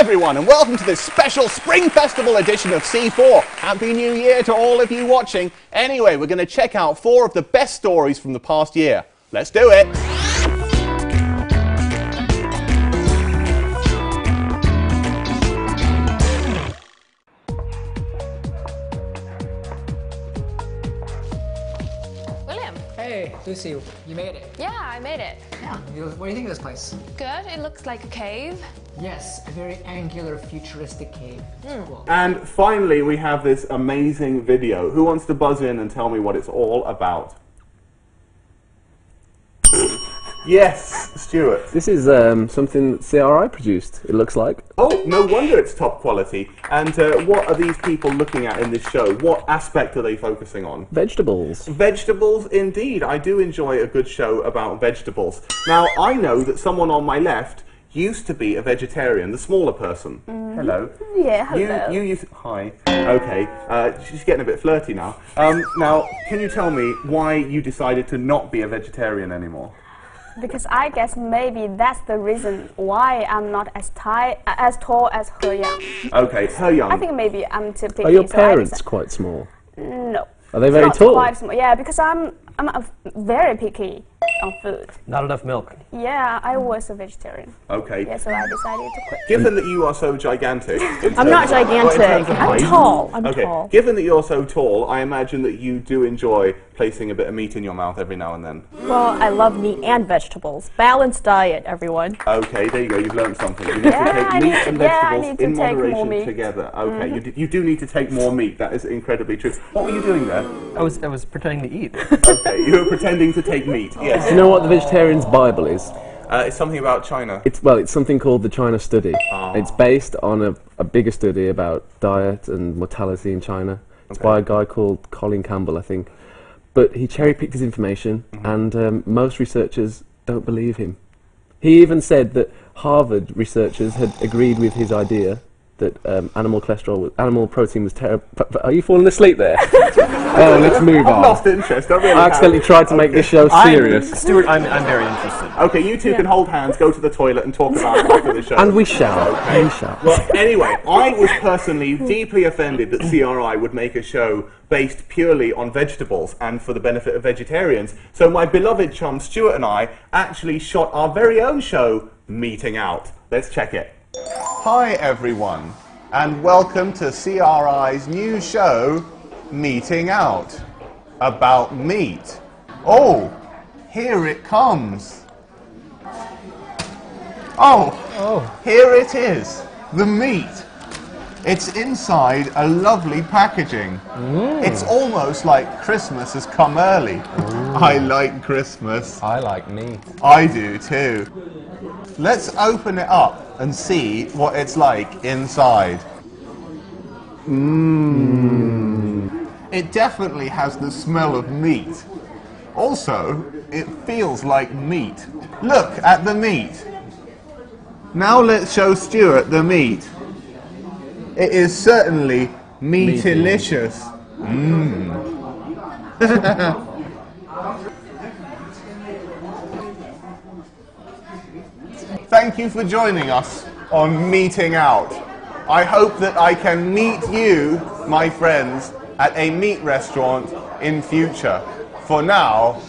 everyone, and welcome to this special Spring Festival edition of C4. Happy New Year to all of you watching. Anyway, we're going to check out 4 of the best stories from the past year. Let's do it. Hey, Lucy, you made it. Yeah, I made it. Yeah. What do you think of this place? Good. It looks like a cave. Yes, a very angular, futuristic cave. Cool. And finally, we have this amazing video. Who wants to buzz in and tell me what it's all about? Yes, Stuart. This is something that CRI produced, it looks like. Oh, no wonder it's top quality. And what are these people looking at in this show? What aspect are they focusing on? Vegetables. Vegetables, indeed. I do enjoy a good show about vegetables. Now, I know that someone on my left used to be a vegetarian, the smaller person. Hello. Yeah, hello. You used... Hi. Okay. She's getting a bit flirty now. Now, can you tell me why you decided to not be a vegetarian anymore? Because I guess maybe that's the reason why I'm not as tall as He Yang. Okay, He Yang. I think maybe I'm too picky. Are your parents quite small? No. Are they very not tall? Quite small. Yeah, because I'm very picky on food. Not enough milk. Yeah, I was a vegetarian. Okay. Yeah, so I decided to quit. Given that you are so gigantic... I'm not gigantic. I'm tall. I'm tall. Given that you're so tall, I imagine that you do enjoy placing a bit of meat in your mouth every now and then. Well, I love meat and vegetables. Balanced diet, everyone. Okay, there you go. You've learned something. You need to take meat and vegetables in moderation together. Okay, you do need to take more meat. That is incredibly true. What were you doing there? I was pretending to eat. Okay, you were pretending to take meat. Yes. Do you know what the Vegetarian's Bible is? It's something about China. It's something called the China Study. It's based on a bigger study about diet and mortality in China. It's by a guy called Colin Campbell, I think. But he cherry-picked his information, and most researchers don't believe him. He even said that Harvard researchers had agreed with his idea that animal protein was terrible. Are you falling asleep there? Oh, let's move on. I've lost interest. I accidentally tried to make this show serious. Stuart, I'm very interested. Okay, you two can hold hands, go to the toilet, and talk about it after the show. And we shall. Okay. We shall. Well, anyway, I was personally deeply offended that CRI would make a show based purely on vegetables and for the benefit of vegetarians. So my beloved chum Stuart and I actually shot our very own show, Meeting Out. Let's check it. Hi everyone, and welcome to CRI's new show, Meeting Out, about meat. Oh, here it comes. Oh, here it is, the meat. It's inside a lovely packaging. It's almost like Christmas has come early. I like Christmas. I like meat. I do too. Let's open it up and see what it's like inside. It definitely has the smell of meat. Also, it feels like meat. Look at the meat. Now let's show Stuart the meat. It is certainly meatilicious. Thank you for joining us on Meeting Out. I hope that I can meet you, my friends, at a meat restaurant in future. For now,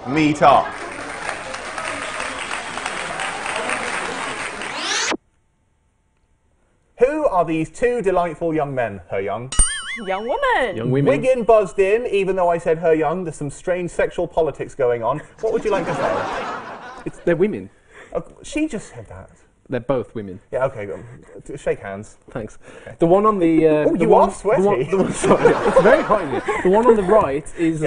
meet up. Who are these 2 delightful young men, He Yang? Young woman. Young women. Wiggin buzzed in, even though I said He Yang. There's some strange sexual politics going on. What would you like to say? They're women. She just said that. They're both women. Yeah, okay, shake hands. Thanks. Okay. The one on the... oh, you are sweaty. Sorry, it's very hot in here. The one on the right is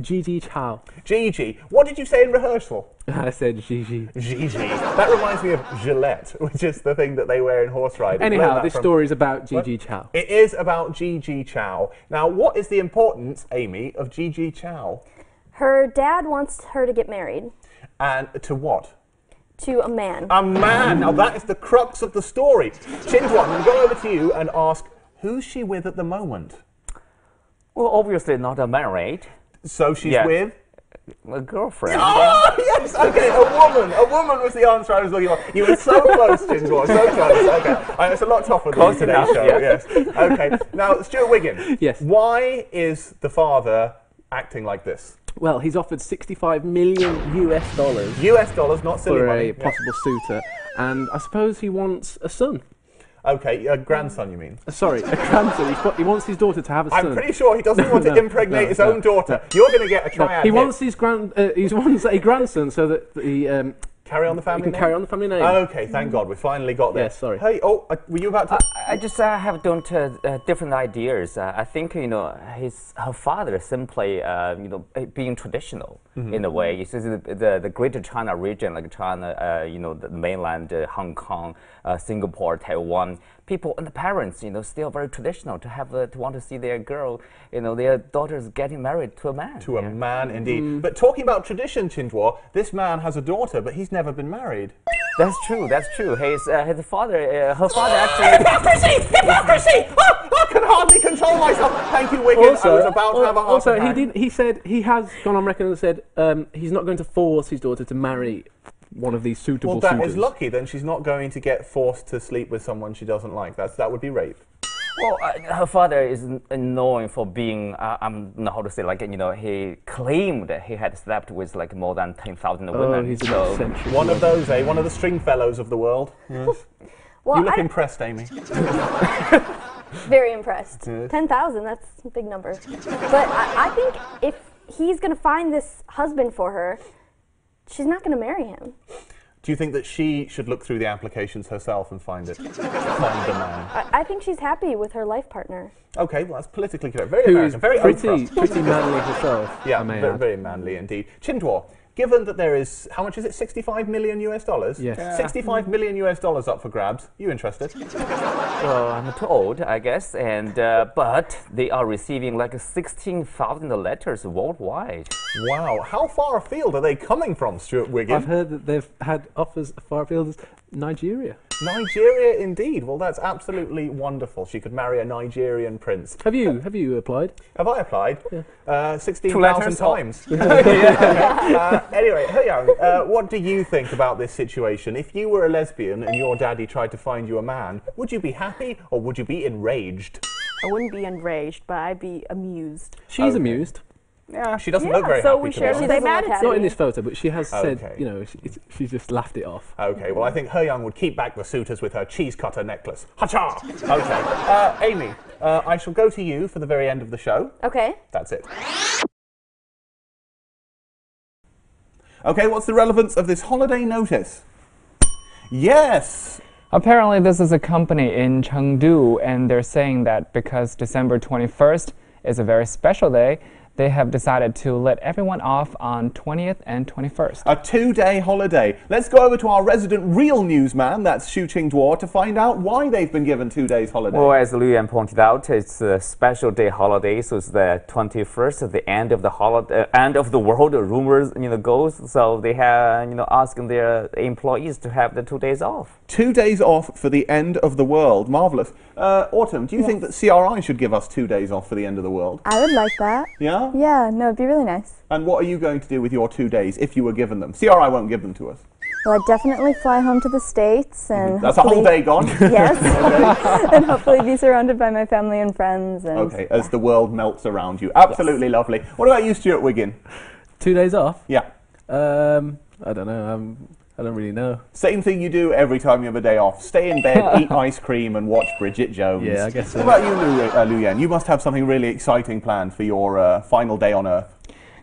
Gigi Chow. Gigi. What did you say in rehearsal? I said Gigi. Gigi. That reminds me of Gillette, which is the thing that they wear in horse riding. Anyhow, this story is about Gigi Chow. It is about Gigi Chow. Now, what is the importance, Amy, of Gigi Chow? Her dad wants her to get married. And to what? To a man. A man! Now that is the crux of the story. Chintuan, I'm going to go over to you and ask, who's she with at the moment? Well, obviously not married. So she's with? A girlfriend. Oh, yes, okay, a woman. A woman was the answer I was looking for. You were so close, Jinhua, so close. Okay, it's a lot tougher than today's show, yes. Okay, now, Stuart Wiggin. Yes. Why is the father acting like this? Well, he's offered 65 million US dollars. US dollars, not silly for money. a possible suitor, and I suppose he wants a son. Okay, a grandson, you mean? Sorry, a grandson. He wants his daughter to have a son. I'm pretty sure he doesn't want to impregnate his own daughter. You're going to get a triad. He wants his he wants a grandson so that the carry on the family name? carry on the family name. Okay, thank God, we finally got there. Yes, sorry. Hey, were you about to? I just have different ideas. I think her father simply being traditional in a way. It's the Greater China region, like China, the mainland, Hong Kong, Singapore, Taiwan. People and the parents, still very traditional to want to see their girl, their daughters getting married to a man. To a man, indeed. But talking about tradition, Chinduo, this man has a daughter, but he's never been married. That's true. That's true. His father, her father actually. Hypocrisy! Hypocrisy! I can hardly control myself. Thank you, Wiggin. I was about to have a heart attack. He said he has gone on record and said he's not going to force his daughter to marry one of these suitable Well, that suitors. is lucky. Then she's not going to get forced to sleep with someone she doesn't like. That would be rape. Well, her father is known for being, I don't know how to say, he claimed that he had slept with more than 10,000 women. He's an eccentric one of those, eh? One of the string fellows of the world. Yes. Well, You look impressed, Amy. Very impressed. Yes. 10,000, that's a big number. But I think if he's going to find this husband for her, she's not going to marry him. Do you think that she should look through the applications herself and find it? Find the man? I think she's happy with her life partner. Okay, well, that's politically correct. Very Who American, is very pretty manly herself. Yeah, I may very, add. very manly indeed. Chinduo, given that there is, how much is it, 65 million US dollars? Yes. Yeah. 65 million US dollars up for grabs. You interested? Well, I'm too old, I guess, and but they are receiving 16,000 letters worldwide. Wow, how far afield are they coming from, Stuart Wiggin? I've heard that they've had offers as far afield as Nigeria. Nigeria, indeed. Well, that's absolutely wonderful. She could marry a Nigerian prince. Have you applied? Have I applied? Yeah. 16,000 times. Anyway, He-Yang, what do you think about this situation? If you were a lesbian and your daddy tried to find you a man, would you be happy or would you be enraged? I wouldn't be enraged, but I'd be amused. She's amused. Yeah, she doesn't look very so happy. we to share be the honest. same attitude. Not in this photo, but she has said, Okay. she's just laughed it off. Okay, well, I think He-Yang would keep back the suitors with her cheese cutter necklace. Ha-cha! Okay. Amy, I shall go to you for the very end of the show. Okay. That's it. Okay, what's the relevance of this holiday notice? Yes! Apparently, this is a company in Chengdu, and they're saying that because December 21st is a very special day, they have decided to let everyone off on 20th and 21st. A 2-day holiday. Let's go over to our resident real newsman, that's Xu Qingduo, to find out why they've been given 2 days holiday. Well, as Liu Yan pointed out, it's a special day holiday, so it's the 21st, the end of the holiday, end of the world. Rumors, goes. So they have, asking their employees to have the 2 days off. 2 days off for the end of the world. Marvellous. Autumn, do you think that CRI should give us 2 days off for the end of the world? I would like that. Yeah? Yeah, no, it'd be really nice. And what are you going to do with your 2 days if you were given them? CRI won't give them to us. Well, I'd definitely fly home to the States and That's a whole day gone. Yes. And hopefully be surrounded by my family and friends. And, Okay, as the world melts around you. Absolutely lovely. What about you, Stuart Wiggin? 2 days off? Yeah. I don't know. I don't really know. Same thing you do every time you have a day off. Stay in bed, eat ice cream, and watch Bridget Jones. Yeah, I guess so. What about you, Liu Yan? You must have something really exciting planned for your final day on Earth.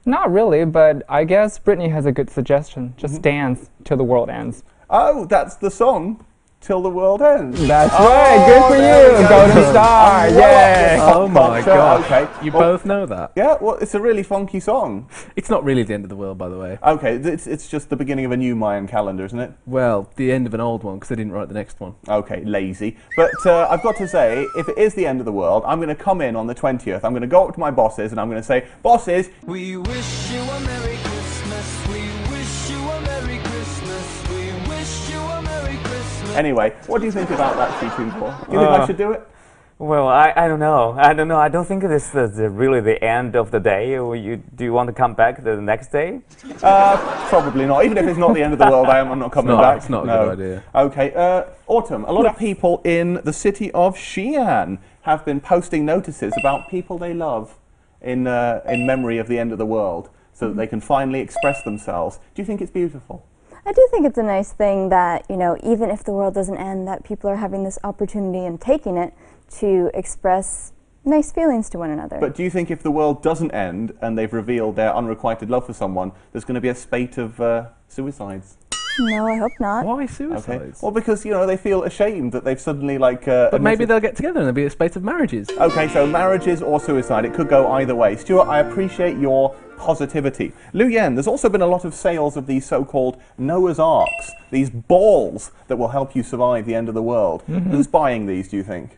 Not really, but I guess Brittany has a good suggestion. Just dance till the world ends. Oh, that's the song. Till the world ends. That's right. Good for you. Golden Star. Yay. Oh my God. Okay. You both know that? Yeah, well, it's a really funky song. It's not really the end of the world, by the way. Okay, it's just the beginning of a new Mayan calendar, isn't it? Well, the end of an old one, because they didn't write the next one. Okay, lazy. But I've got to say, if it is the end of the world, I'm going to come in on the 20th. I'm going to go up to my bosses and I'm going to say, bosses, we wish you a Merry Christmas. We wish you a Merry Christmas. We wish you a Merry Christmas. Anyway, what do you think about that, Xu Qingduo? Do you think I should do it? Well, I don't know. I don't know. I don't think this is really the end of the day. Do you want to come back the next day? Probably not. Even if it's not the end of the world, I'm not coming back. It's not a good idea. Okay, Autumn, a lot of people in the city of Xi'an have been posting notices about people they love in memory of the end of the world, so that they can finally express themselves. Do you think it's beautiful? I do think it's a nice thing that, you know, even if the world doesn't end, that people are having this opportunity and taking it to express nice feelings to one another. But do you think if the world doesn't end and they've revealed their unrequited love for someone, there's going to be a spate of suicides? No, I hope not. Why suicides? Okay. Well, because, you know, they feel ashamed that they've suddenly, like... but maybe they'll get together and there'll be a spate of marriages. Okay, so marriages or suicide, it could go either way. Stuart, I appreciate your positivity. Liu Yan, there's also been a lot of sales of these so-called Noah's Arks, these balls that will help you survive the end of the world. Who's buying these, do you think?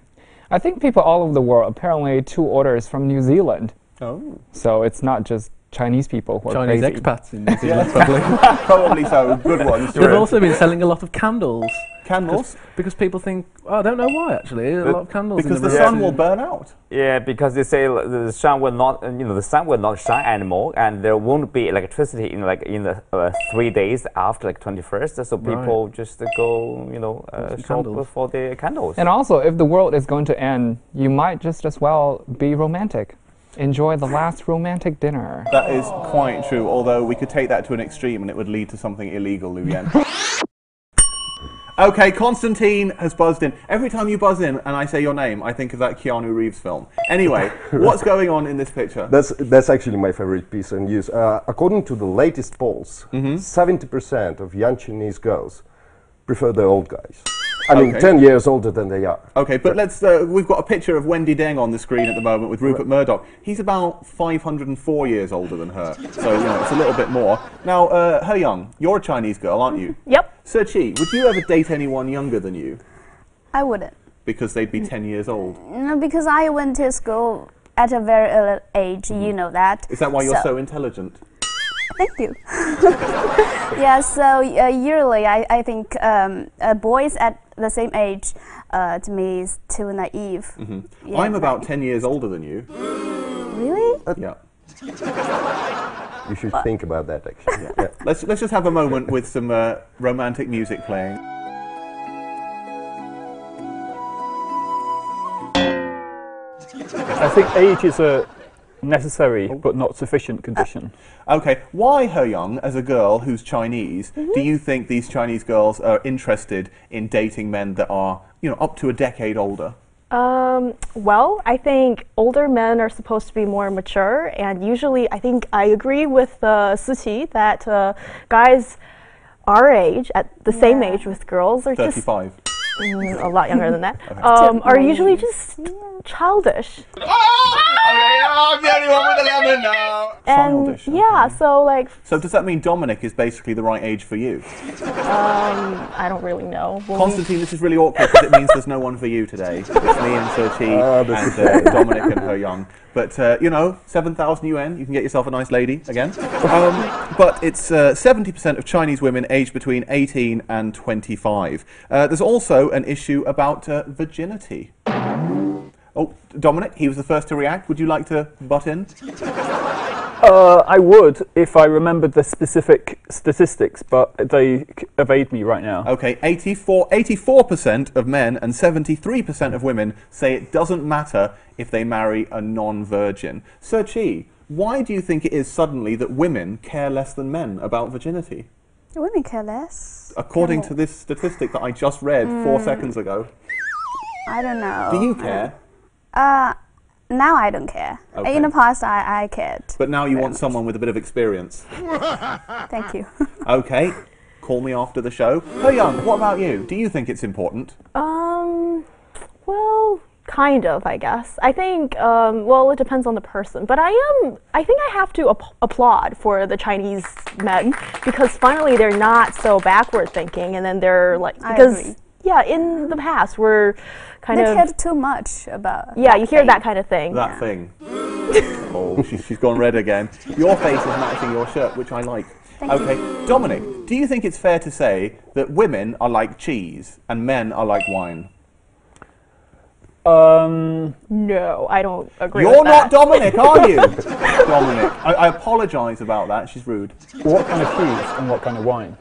I think people all over the world, apparently 2 orders from New Zealand. Oh. So it's not just Chinese people who are Chinese crazy. expats in New Zealand, probably. Probably so, good ones. They've also been selling a lot of candles. Candles? Because people think, oh, I don't know why actually, a lot of candles. Because the sun will burn out. Yeah, because they say the sun will not, the sun will not shine anymore, and there won't be electricity in the 3 days after 21st. So people just go, shop for the candles. And also, if the world is going to end, you might just as well be romantic. Enjoy the last romantic dinner. That is quite true, although we could take that to an extreme and it would lead to something illegal, Liu Yan. Okay, Constantine has buzzed in. Every time you buzz in and I say your name, I think of that Keanu Reeves film. Anyway, what's going on in this picture? That's actually my favorite piece of news. According to the latest polls, 70% of young Chinese girls prefer the old guys. I mean, 10 years older than they are. Okay, but let's, we've got a picture of Wendy Deng on the screen at the moment with Rupert Murdoch. He's about 504 years older than her, so, you know, it's a little bit more. Now, He Young, you're a Chinese girl, aren't you? Yep. c4e, would you ever date anyone younger than you? I wouldn't. Because they'd be 10 years old? No, because I went to school at a very early age, you know that. Is that why you're so intelligent? Thank you. Yeah, so yearly, I think boys at the same age, to me, is too naive. Yeah, I'm about 10 years older than you. Really? Yeah. You should think about that, actually. Yeah. Let's just have a moment with some romantic music playing. I think age is a necessary but not sufficient condition. Okay, why, He Young, as a girl who's Chinese, do you think these Chinese girls are interested in dating men that are, you know, up to a decade older? Well, I think older men are supposed to be more mature, and usually I think I agree with c4e that guys our age, at the same age with girls, are 35. just a lot younger than that, are usually just childish. I'm the only one with a lemon now! And yeah, so like... So does that mean Dominic is basically the right age for you? I don't really know. Constantine, this is really awkward because it means there's no one for you today. It's me and c4e and Dominic and He Young. But, you know, 7,000 yuan, you can get yourself a nice lady again. But it's 70% of Chinese women aged between 18 and 25. There's also an issue about virginity. Oh, Dominic, he was the first to react. Would you like to butt in? I would if I remembered the specific statistics, but they evade me right now. Okay, 84% of men and 73% of women say it doesn't matter if they marry a non-virgin. c4e, why do you think it is suddenly that women care less than men about virginity? Women care less. According to this statistic that I just read 4 seconds ago. I don't know. Do you care? Now I don't care. Okay. In the past, I cared. But now you want someone with a bit of experience. Thank you. Okay, call me after the show. He Young, what about you? Do you think it's important? Well, kind of, I guess. I think, well, it depends on the person. But I think I have to applaud for the Chinese men, because finally they're not so backward thinking, and then they're like, because, I agree. Yeah, in the past we're kind of... They cared too much about Yeah, you hear that kind of thing. That thing. Oh, she's gone red again. Your face is matching your shirt, which I like. Okay, Dominic, do you think it's fair to say that women are like cheese and men are like wine? No, I don't agree You're with that. not Dominic, are you? Dominic. I apologise about that. She's rude. What kind of cheese and what kind of wine?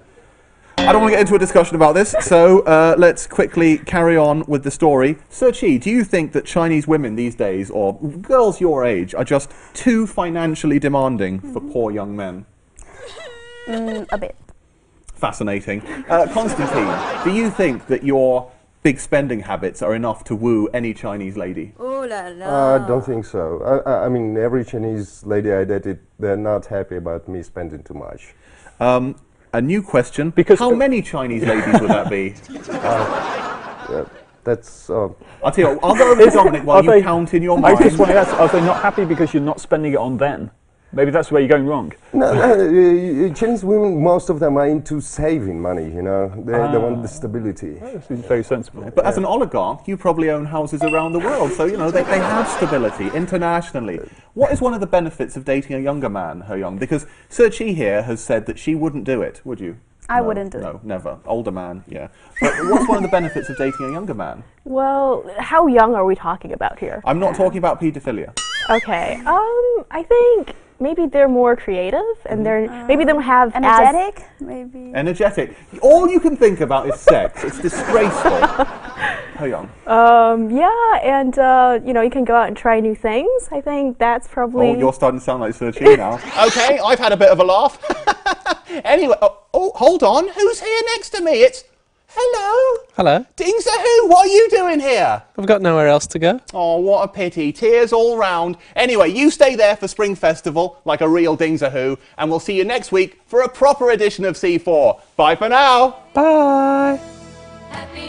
I don't want to get into a discussion about this, so let's quickly carry on with the story. C4e, do you think that Chinese women these days, or girls your age, are just too financially demanding for poor young men? A bit. Fascinating. Constantine, do you think that your big spending habits are enough to woo any Chinese lady? Ooh la la. I don't think so. I mean, every Chinese lady I dated, they're not happy about me spending too much. A new question. Because how many Chinese ladies would that be? That's. I'll tell you what, I'll go over to Dominic while you count in your mind. I just want to ask, are they not happy because you're not spending it on them? Maybe that's where you're going wrong. No, Chinese women, most of them are into saving money, you know. They want the stability. That seems very sensible. But as an oligarch, you probably own houses around the world, so, you know, they have stability internationally. What is one of the benefits of dating a younger man, He-Young? Because C4e here has said that she wouldn't do it, would you? I wouldn't do it. No, never. Older man, yeah. But what's one of the benefits of dating a younger man? Well, how young are we talking about here? I'm not talking about paedophilia. Okay. I think maybe they're more creative, and maybe they don't have energetic, maybe. Energetic. All you can think about is sex. It's disgraceful. He-Young. Yeah, and you know, you can go out and try new things. I think that's probably. Oh, you're starting to sound like C4e now. Okay, I've had a bit of a laugh. Anyway, oh, hold on. Who's here next to me? It's. Hello. Hello. Dingzahoo, what are you doing here? I've got nowhere else to go. Oh, what a pity. Tears all round. Anyway, you stay there for Spring Festival, like a real Dingzahoo, and we'll see you next week for a proper edition of C4. Bye for now. Bye. Happy